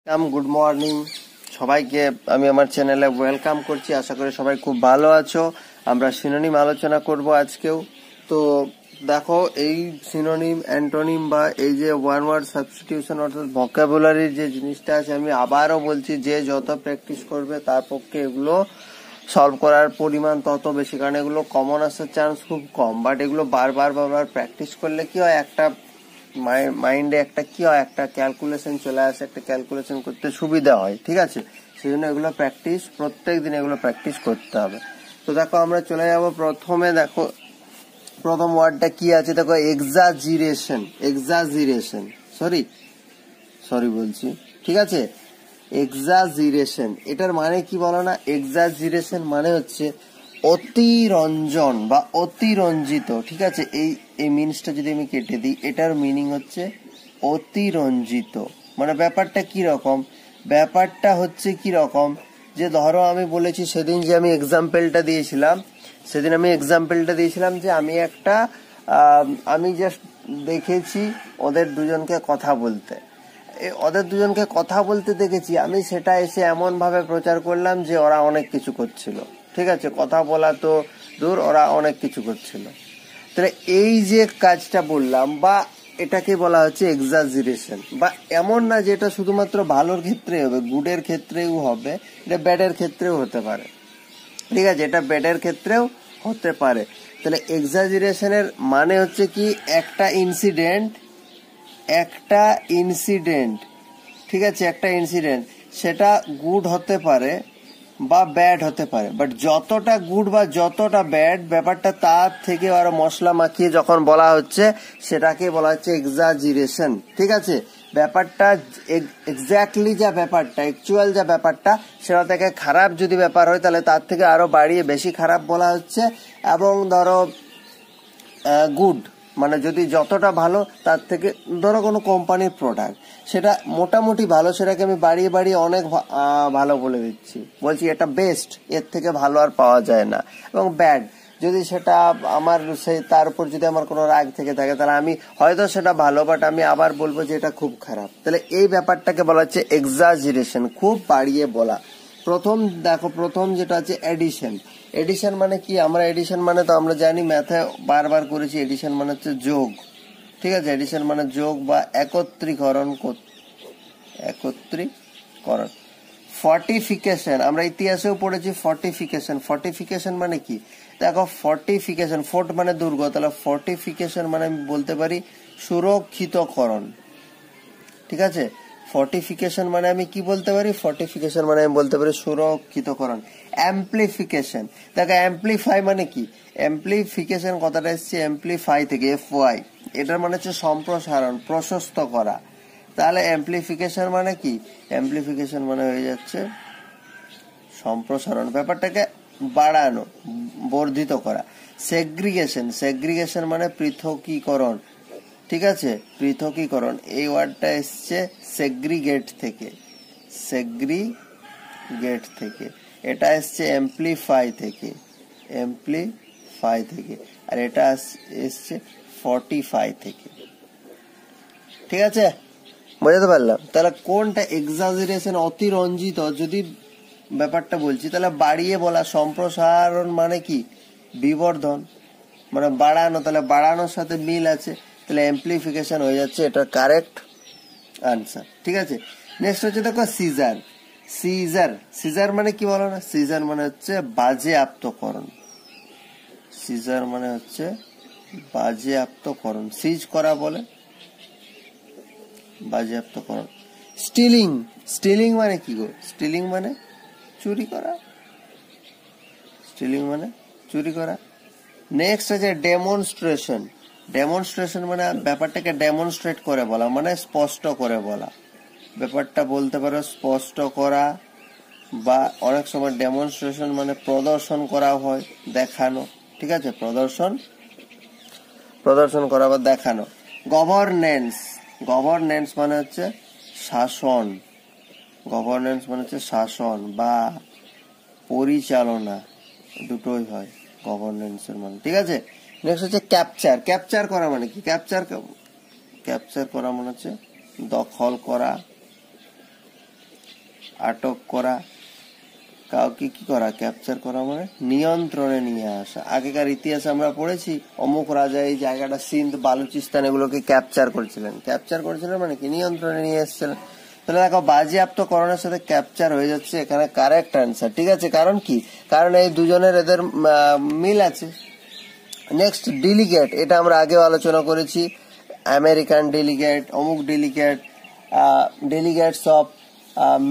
Good morning সবাইকে। আমি আমার চ্যানেলে ওয়েলকাম করছি। আশা করি সবাই খুব ভালো আছো। আমরা সিনোনিম আলোচনা করব আজকেও। তো দেখো, এই সিনোনিম, অ্যান্টোনিম বা এই যে ওয়ান ওয়ার্ড সাবস্টিটিউশন অর্থাৎ ভোকাবুলারির যে জিনিসটা আছে, আমি আবারও বলছি যে যত প্র্যাকটিস করবে তার পক্ষে এগুলো সলভ করার পরিমাণ তত বেশি, কারণ এগুলো কমন আসার চান্স খুব কম। বাট এগুলো বারবার প্র্যাকটিস করলে কি হয়, একটা মাইন্ডে একটা কি হয়, একটা ক্যালকুলেশন চলে আসে, একটা ক্যালকুলেশন করতে সুবিধা হয়। ঠিক আছে, সেই জন্য এগুলো প্র্যাকটিস, প্রত্যেক দিন এগুলো প্র্যাকটিস করতে হবে। তো দেখো, আমরা চলে যাব প্রথমে। দেখো, প্রথম ওয়ার্ডটা কি আছে, দেখো এক্সাজিরেশন। এক্সাজিরেশন সরি বলছি, ঠিক আছে। এক্সাজিরেশন, এটার মানে কি বলো না? এক্সাজিরেশন মানে হচ্ছে অতিরঞ্জন বা অতিরঞ্জিত। ঠিক আছে, এই মিনসটা যদি আমি কেটে দিই, এটার মিনিং হচ্ছে অতিরঞ্জিত। মানে ব্যাপারটা কি রকম? ব্যাপারটা হচ্ছে কি রকম, যে ধরো আমি বলেছি সেদিন যে আমি এক্সাম্পলটা দিয়েছিলাম, যে আমি জাস্ট দেখেছি ওদের দুজনকে কথা বলতে দেখেছি। আমি সেটা এসে এমন ভাবে প্রচার করলাম যে ওরা অনেক কিছু করছিল। ঠিক আছে, কথা বলা তো দূর, ওরা অনেক কিছু করছিল। তাহলে এই যে কাজটা বললাম, বা এটাকে বলা হচ্ছে এক্সাজিরেশন। বা এমন না যে এটা শুধুমাত্র ভালোর ক্ষেত্রে হবে, গুডের ক্ষেত্রেও হবে, এটা ব্যাডের ক্ষেত্রেও হতে পারে। ঠিক আছে, এটা ব্যাডের ক্ষেত্রেও হতে পারে। তাহলে এক্সাজিরেশনের মানে হচ্ছে কি, একটা ইনসিডেন্ট, ঠিক আছে, একটা ইনসিডেন্ট, সেটা গুড হতে পারে বা ব্যাড হতে পারে। বাট যতটা গুড বা যতটা ব্যাড, ব্যাপারটা তার থেকে আরো মশলা মাখিয়ে যখন বলা হচ্ছে, সেটাকে বলা হচ্ছে এক্সাজিরেশন। ঠিক আছে, ব্যাপারটা এক্স্যাক্টলি যা ব্যাপারটা, অ্যাকচুয়াল যা ব্যাপারটা, সেটা থেকে খারাপ যদি ব্যাপার হয়, তাহলে তার থেকে আরো বাড়িয়ে বেশি খারাপ বলা হচ্ছে। এবং ধরো গুড মানে যদি যতটা ভালো, তার থেকে ধরো কোনো কোম্পানির প্রোডাক্ট, সেটা মোটামুটি ভালো, সেটাকে আমি বাড়িয়ে বাড়িয়ে অনেক ভালো বলে দিচ্ছি, বলছি এটা বেস্ট, এর থেকে ভালো আর পাওয়া যায় না। এবং ব্যাড, যদি সেটা আমার তার উপর যদি আমার কোনো রাগ থেকে থাকে, তাহলে আমি হয়তো সেটা ভালো, বাট আমি আবার বলবো যে এটা খুব খারাপ। তাহলে এই ব্যাপারটাকে বলা হচ্ছে এক্সাজিরেশন, খুব বাড়িয়ে বলা। প্রথম যেটা আছে এডিশন। এডিশন মানে কি? আমরা এডিশন মানে তো আমরা জানি, ম্যাথে বারবার করেছি, এডিশন মানে হচ্ছে যোগ। ঠিক আছে, এডিশন মানে যোগ বা একত্রীকরণ। ফর্টিফিকেশন, আমরা ইতিহাসেও পড়েছি ফর্টিফিকেশন মানে কি? দেখো, ফর্টিফিকেশন, ফোর্ট মানে দুর্গ, তাহলে ফর্টিফিকেশন মানে আমি বলতে পারি সুরক্ষিতকরণ। ঠিক আছে, ফর্টিফিকেশন মানে আমি কি বলতে পারি? ফর্টিফিকেশন মানে আমি বলতে পারি সুরক্ষিতকরণ। অ্যাম্পলিফিকেশন, দেখো অ্যাম্পলিফাই মানে কি? অ্যাম্পলিফিকেশন কথাটা এসছে অ্যাম্পলিফাই থেকে, FY, এটার মানে হচ্ছে সম্প্রসারণ, প্রশস্ত করা। তাহলে অ্যাম্পলিফিকেশন মানে কি? অ্যাম্পলিফিকেশন মানে হয়ে যাচ্ছে সম্প্রসারণ, ব্যাপারটাকে বাড়ানো, বর্ধিত করা। সেগ্রিগেশন মানে পৃথকীকরণ। ঠিক আছে, পৃথকীকরণ, এই ওয়ার্ডটা এসছে সেগ্রিগেট থেকে। এটা এসছে অ্যাম্পলিফাই থেকে, আর এটা এসছে ফর্টিফাই থেকে। ঠিক আছে, বোঝাতে পারলাম? তাহলে কোনটা এক্সাজারেশন, অতিরঞ্জিত যদি ব্যাপারটা বলছি, তাহলে বাড়িয়ে বলা। সম্প্রসারণ মানে কি? বিবর্ধন, মানে বাড়ানো, তাহলে বাড়ানোর সাথে মিল আছে, তাহলে অ্যাম্পলিফিকেশন হয়ে যাচ্ছে এটা কারেক্ট আনসার। ঠিক আছে, নেক্সট হচ্ছে দেখো সিজার মানে কি বলো না? সিজার মানে হচ্ছে বাজেয়াপ্তকরণ। সিজ করা বলে বাজেয়াপ্তকরণ। স্টিলিং মানে কি গো? স্টিলিং মানে চুরি করা। নেক্সট আছে ডেমনস্ট্রেশন মানে ব্যাপারটাকে ডেমনস্ট্রেট করে বলা, মানে স্পষ্ট করে বলা। ব্যাপারটা বলতে পারো স্পষ্ট করা, বা অনেক সময় ডেমনস্ট্রেশন মানে প্রদর্শন করা হয়, দেখানো। ঠিক আছে, প্রদর্শন করা বা দেখানো। গভর্নেন্স মানে হচ্ছে শাসন, বা পরিচালনা, দুটোই হয় গভর্নেন্সের মানে। ঠিক আছে, নেক্সট হচ্ছে ক্যাপচার করা মানে কি? ক্যাপচার করা মানে হচ্ছে দখল করা, আটক করা, কাউকে কি করা, ক্যাপচার করা মানে নিয়ন্ত্রণে নিয়ে আসা। আগেকার ইতিহাসে আমরা পড়েছি অমুক রাজা এই জায়গাটা সিন্ধ বালুচিস্তান এগুলোকে ক্যাপচার করেছিলেন মানে কি নিয়ন্ত্রণে নিয়ে এসেছিলেন। তাহলে দেখো বাজেয়াপ্তকরণের সাথে ক্যাপচার হয়ে যাচ্ছে এখানে কারেক্ট অ্যান্সার। ঠিক আছে, কারণ কি, কারণ এই দুজনের এদের মিল আছে। নেক্সট ডেলিগেট, এটা আমরা আগেও আলোচনা করেছি, আমেরিকান ডেলিগেট, অমুক delegate, delegates of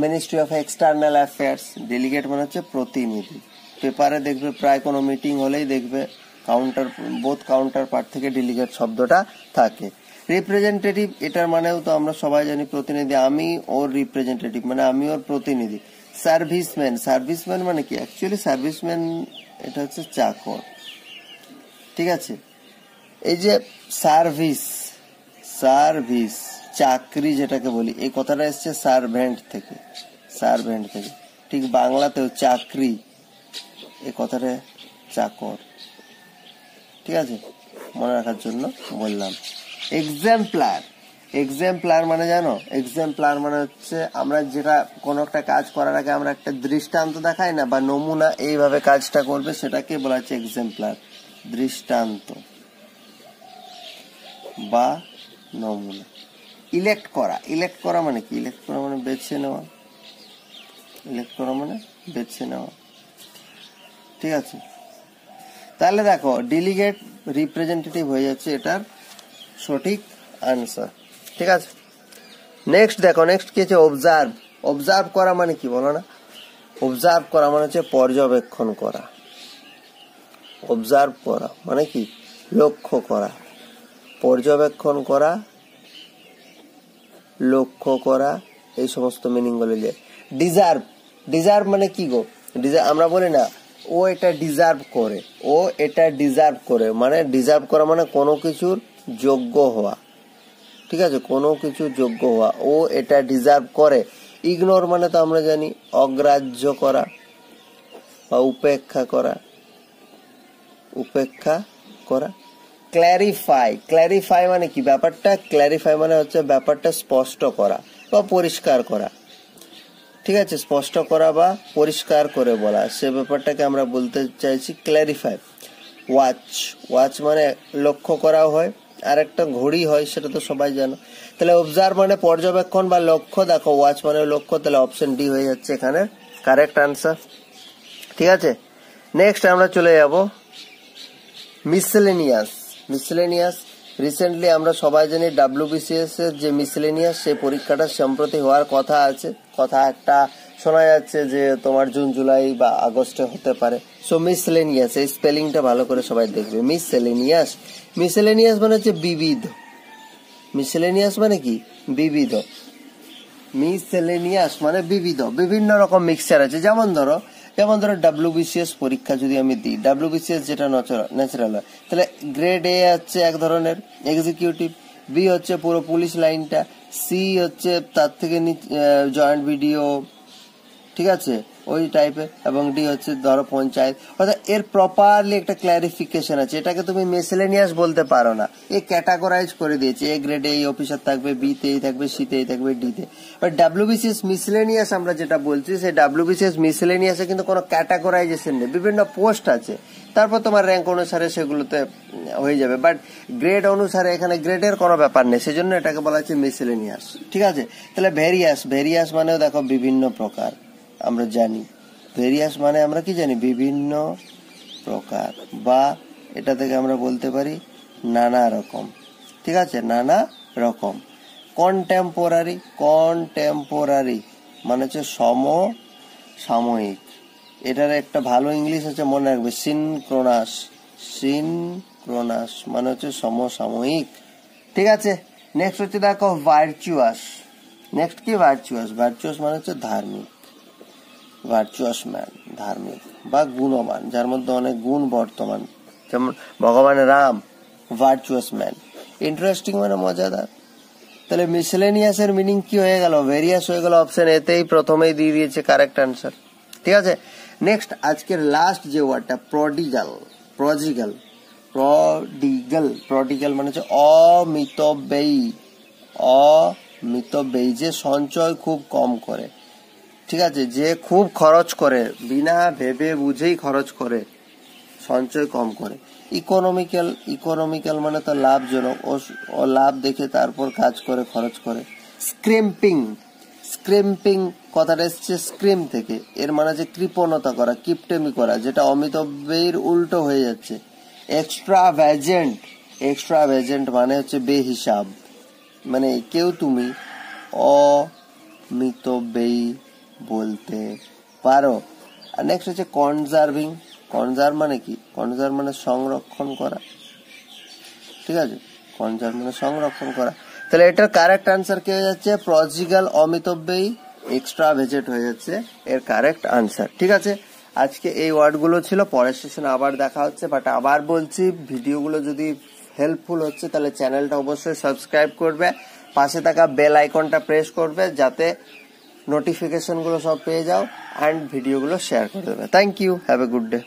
ministry of external affairs. Delegate মানে হচ্ছে প্রতিনিধি। পেপারে দেখবে প্রায় কোনো মিটিং হলেই দেখবে বোথ কাউন্টার পার্ট থেকে ডেলিগেট শব্দটা থাকে। রিপ্রেজেন্টেটিভ, এটার মানেও তো আমরা সবাই জানি প্রতিনিধি, আমি ওর রিপ্রেজেন্টেটিভ মানে আমি ওর প্রতিনিধি। সার্ভিসম্যান মানে কি, অ্যাকচুয়ালি সার্ভিসম্যান এটা হচ্ছে চাকর। ঠিক আছে, এই যে সার্ভিস চাকরি যেটাকে বলি, এই কথাটা এসছে সার্ভেন্ট থেকে। ঠিক বাংলাতেও চাকরি এই কথাটা চাকর। ঠিক আছে, মনে রাখার জন্য বললাম। এক্সাম্পলার মানে জানো, এক্সাম্পলার মানে হচ্ছে আমরা যেটা কোনো একটা কাজ করার আগে আমরা একটা দৃষ্টান্ত দেখাই না বা নমুনা, এইভাবে কাজটা করবে সেটাকে বলা হচ্ছে এক্সাম্পলার, দৃষ্টান্ত বা নমুনা। ইলেক্ট করা মানে কি, ইলেক্ট করা মানে বেছে নেওয়া। ঠিক আছে, তাহলে দেখো ডেলিগেট রিপ্রেজেন্টেটিভ হয়ে যাচ্ছে এটার সঠিক আনসার। ঠিক আছে, নেক্সট দেখো, নেক্সট কি আছে, অবজার্ভ করা মানে কি বলো না, অবজার্ভ করা মানে হচ্ছে পর্যবেক্ষণ করা। অবজার্ভ করা মানে কি, লক্ষ্য করা, পর্যবেক্ষণ করা, লক্ষ্য করা, এই সমস্ত মিনিং গুলো। ডিজার্ভ মানে কি গো, আমরা বলি না ও এটা ডিজার্ভ করে, মানে ডিজার্ভ করা মানে কোনো কিছুর যোগ্য হওয়া। ঠিক আছে, কোনো কিছু যোগ্য হওয়া, ও এটা ডিজার্ভ করে। ইগনোর মানে তো আমরা জানি অগ্রাহ্য করা বা উপেক্ষা করা। ক্ল্যারিফাই মানে কি, ক্ল্যারিফাই মানে হচ্ছে ব্যাপারটা স্পষ্ট করা বা পরিষ্কার করা। ঠিক আছে, স্পষ্ট করা বা পরিষ্কার করে বলা, সে ব্যাপারটাকে আমরা বলতে চাইছি ক্ল্যারিফাই। ওয়াচ মানে লক্ষ্য করাও হয়, আর একটা ঘড়ি হয়, সেটা তো সবাই জানো। তাহলে অবজার্ভ মানে পর্যবেক্ষণ বা লক্ষ্য, দেখো ওয়াচ মানে লক্ষ্য, তাহলে অপশন ডি হয়ে যাচ্ছে এখানে কারেক্ট আনসার। ঠিক আছে, নেক্সট আমরা চলে যাব মিসেলেনিয়াস। রিসেন্টলি আমরা সবাই জানি WBCS এর যে মিসেলেনিয়াস, সেই পরীক্ষাটা সম্প্রতি হওয়ার কথা আছে। কথা একটা শোনা যাচ্ছে যে তোমার জুন, জুলাই বা আগস্টে হতে পারে। সো মিসেলেনিয়াস, এই স্পেলিংটা ভালো করে সবাই দেখবে। মিসেলেনিয়াস মানে হচ্ছে বিবিধ। মিসেলেনিয়াস মানে কি, বিবিধ। মিসেলেনিয়াস মানে বিবিধ, বিভিন্ন রকম মিক্সচার আছে। যেমন ধরো WBCS পরীক্ষা যদি আমি দিই, WBCS যেটা ন্যাচারাল হয়, তাহলে গ্রেড এ হচ্ছে এক ধরনের এক্সিকিউটিভ, বি হচ্ছে পুরো পুলিশ লাইনটা, সি হচ্ছে তার থেকে জয়েন্ট ভিডিও, ঠিক আছে ওই টাইপের, এবং ডি হচ্ছে ধরো পঞ্চায়েত। অর্থাৎ এর প্রপারলি একটা ক্ল্যারিফিকেশন আছে, এটাকে তুমি মিসেলেনিয়াস বলতে পারো না। এ ক্যাটাগরাইজ করে দিয়েছে, এ গ্রেডে এই অফিসার থাকবে, বি তে এই থাকবে, সি তে এই থাকবে, ডি তে। বাট WBCS মিসেলেনিয়াস আমরা যেটা বলছি, সেই WBCS মিসেলেনিয়াসে কিন্তু কোনো ক্যাটাগরাইজেশন নেই, বিভিন্ন পোস্ট আছে, তারপর তোমার র্যাঙ্ক অনুসারে সেগুলোতে হয়ে যাবে। বাট গ্রেড অনুসারে এখানে গ্রেডের কোনো ব্যাপার নেই, সেজন্য এটাকে বলা হচ্ছে মিসেলেনিয়াস। ঠিক আছে, তাহলে ভেরিয়াস মানেও দেখো বিভিন্ন প্রকার, আমরা জানি ভেরিয়াস মানে আমরা কি জানি, বিভিন্ন প্রকার, বা এটা থেকে আমরা বলতে পারি নানা রকম। ঠিক আছে, নানা রকম। কন্টেম্পোরারি মানে হচ্ছে সমসাময়িক। এটার একটা ভালো ইংলিশ আছে, মনে রাখবে, সিনক্রোনাস মানে হচ্ছে সমসাময়িক। ঠিক আছে, নেক্সট হচ্ছে দেখো ভার্চুয়াস। নেক্সট কি, ভার্চুয়াস মানে হচ্ছে ধার্মিক। ভার্চুয়াস ম্যান, ধার্মিক বা গুণবান, যার মধ্যে অনেক গুণ বর্তমান, যেমন ভগবান রাম, ভার্চুয়াস ম্যান। ইন্টারেস্টিং মানে মজাদার। তাহলে মিসেলেনিয়াস এর মিনিং কি হয়ে গেল, ভেরিয়াস হয়ে গেল, অপশন এতেই প্রথমেই দিয়ে দিয়েছে কারেক্ট আনসার। ঠিক আছে, নেক্সট আজকের লাস্ট যে ওয়ার্ডটা, প্রডিগাল মানে হচ্ছে অমিতব্যয়ী, যে সঞ্চয় খুব কম করে। ঠিক আছে, যে খুব খরচ করে, বিনা ভেবে বুঝেই খরচ করে, সঞ্চয় কম করে। ইকোনমিক্যাল মানে তো লাভজনক, ও লাভ দেখে তারপর কাজ করে, খরচ করে। স্ক্রিম্পিং কথাটা এসছে স্ক্রিম থেকে, এর মানে যে কৃপণতা করা, কিপটেমি করা, যেটা অমিতব্যয়ীর উল্টো হয়ে যাচ্ছে। এক্সট্রাভ্যাজেন্ট মানে হচ্ছে বেহিসাব, মানে কেউ তুমি অমিতব্যয়ী বলতে পারো। আর নেক্সট হচ্ছে কনজার্ভিং। কনজার্ভ মানে কি? কনজার্ভ মানে সংরক্ষণ করা, ঠিক আছে, কনজার্ভ মানে সংরক্ষণ করা। তাহলে এটার কারেক্ট আনসার কি হয়ে যাচ্ছে? প্রজিগাল অমিতব্যয়ী, এক্সট্রাভেজেন্ট হয়ে যাচ্ছে এর কারেক্ট আনসার। ঠিক আছে, আজকে এই ওয়ার্ডগুলো ছিল, পরের সেশনে আবার দেখা হচ্ছে। বাট আবার বলছি, ভিডিওগুলো যদি হেল্পফুল হচ্ছে তাহলে চ্যানেলটা অবশ্যই সাবস্ক্রাইব করবে, পাশে থাকা বেল আইকনটা প্রেস করবে যাতে নোটিফিকেশনগুলো সব পেয়ে যাও, অ্যান্ড ভিডিওগুলো শেয়ার করে দেবে। Thank you, have a good day.